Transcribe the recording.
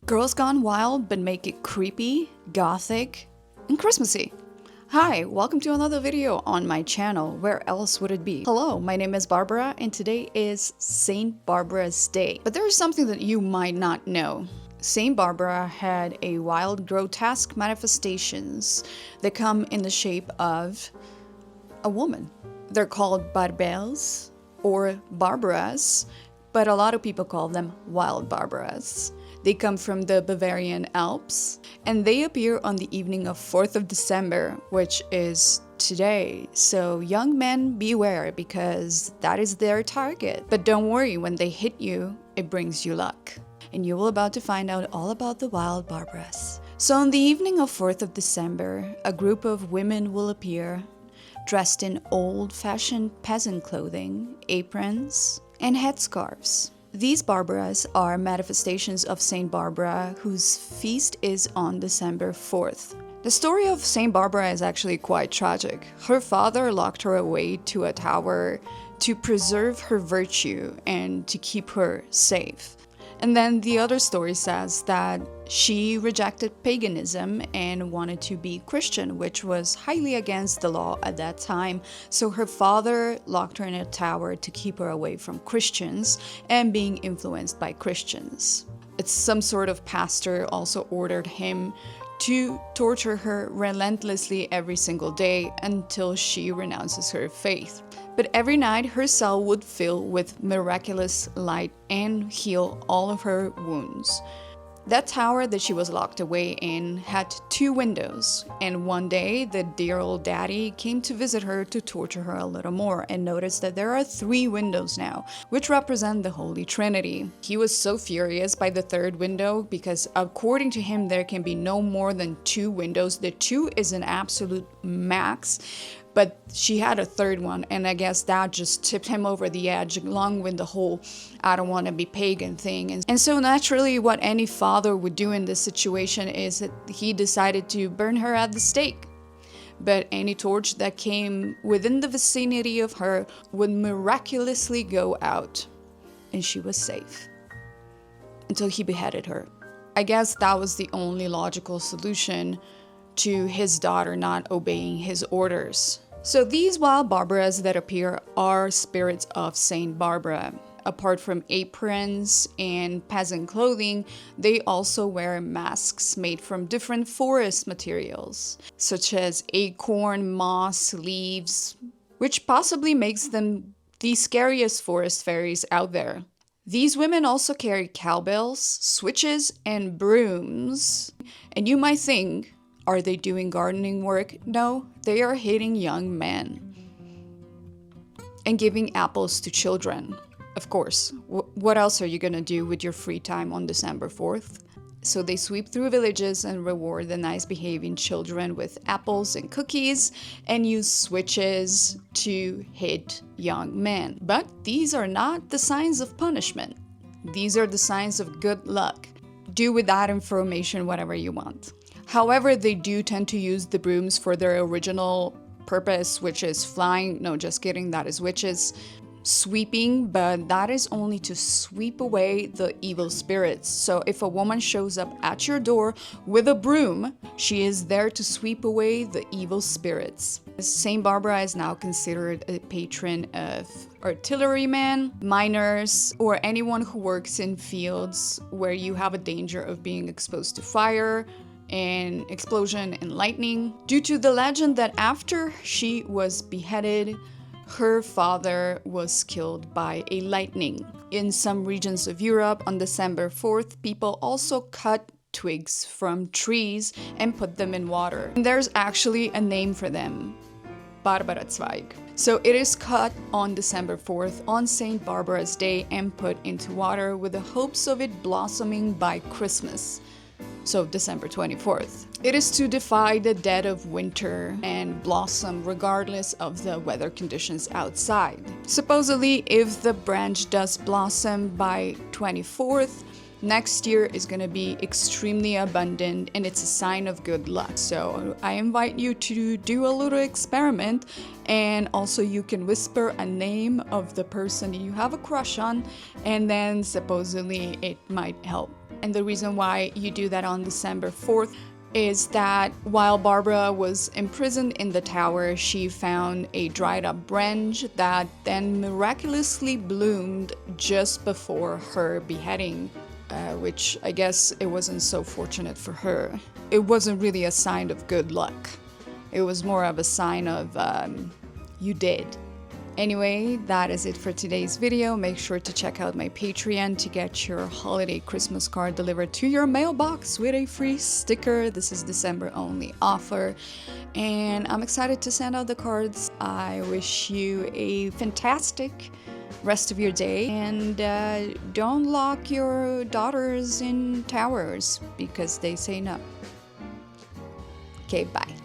Girls Gone Wild, but make it creepy, gothic, and Christmassy. Hi, welcome to another video on my channel. Where else would it be? Hello, my name is Barbara, and today is Saint Barbara's Day. But there is something that you might not know. Saint Barbara had a wild, grotesque manifestations that come in the shape of a woman. They're called Bärbels or Barbaras, but a lot of people call them wild Barbaras. They come from the Bavarian Alps, and they appear on the evening of 4th of December, which is today. So young men beware, because that is their target. But don't worry, when they hit you, it brings you luck. And you will about to find out all about the wild Barbaras. So on the evening of 4th of December, a group of women will appear, dressed in old-fashioned peasant clothing, aprons, and headscarves. These Barbaras are manifestations of Saint Barbara, whose feast is on December 4th. The story of Saint Barbara is actually quite tragic. Her father locked her away to a tower to preserve her virtue and to keep her safe. And then the other story says that she rejected paganism and wanted to be Christian, which was highly against the law at that time. So her father locked her in a tower to keep her away from Christians and being influenced by Christians. It's some sort of pastor also ordered him to torture her relentlessly every single day until she renounces her faith. But every night her cell would fill with miraculous light and heal all of her wounds. That tower that she was locked away in had 2 windows, and one day the dear old daddy came to visit her to torture her a little more and noticed that there are 3 windows now, which represent the Holy Trinity. He was so furious by the 3rd window because according to him there can be no more than 2 windows. The 2 is an absolute max. But she had a 3rd one, and I guess that just tipped him over the edge, along with the whole I don't want to be pagan thing. And so naturally what any father would do in this situation is that he decided to burn her at the stake. But any torch that came within the vicinity of her would miraculously go out, and she was safe. Until he beheaded her. I guess that was the only logical solution to his daughter not obeying his orders. So these wild Barbaras that appear are spirits of Saint Barbara. Apart from aprons and peasant clothing, they also wear masks made from different forest materials, such as acorn, moss, leaves, which possibly makes them the scariest forest fairies out there. These women also carry cowbells, switches, and brooms. And you might think, are they doing gardening work? No, they are hitting young men and giving apples to children. Of course, what else are you gonna do with your free time on December 4th? So they sweep through villages and reward the nice behaving children with apples and cookies and use switches to hit young men. But these are not the signs of punishment. These are the signs of good luck. Do with that information whatever you want. However, they do tend to use the brooms for their original purpose, which is flying. No, just kidding, that is witches. Sweeping, but that is only to sweep away the evil spirits. So if a woman shows up at your door with a broom, she is there to sweep away the evil spirits. Saint Barbara is now considered a patron of artillerymen, miners, or anyone who works in fields where you have a danger of being exposed to fire, and explosion and lightning, due to the legend that after she was beheaded, her father was killed by a lightning. In some regions of Europe, on December 4th, people also cut twigs from trees and put them in water. And there's actually a name for them, Barbaratwig. So it is cut on December 4th on Saint Barbara's Day and put into water with the hopes of it blossoming by Christmas. So December 24th. It is to defy the dead of winter and blossom regardless of the weather conditions outside. Supposedly, if the branch does blossom by 24th, next year is going to be extremely abundant and it's a sign of good luck. So I invite you to do a little experiment, and also you can whisper a name of the person you have a crush on, and then supposedly it might help. And the reason why you do that on December 4th is that while Barbara was imprisoned in the tower, she found a dried up branch that then miraculously bloomed just before her beheading, which I guess it wasn't so fortunate for her. It wasn't really a sign of good luck. It was more of a sign of you did. Anyway, that is it for today's video. Make sure to check out my Patreon to get your holiday Christmas card delivered to your mailbox with a free sticker. This is December only offer, and I'm excited to send out the cards. I wish you a fantastic rest of your day, and don't lock your daughters in towers because they say no. Okay, bye.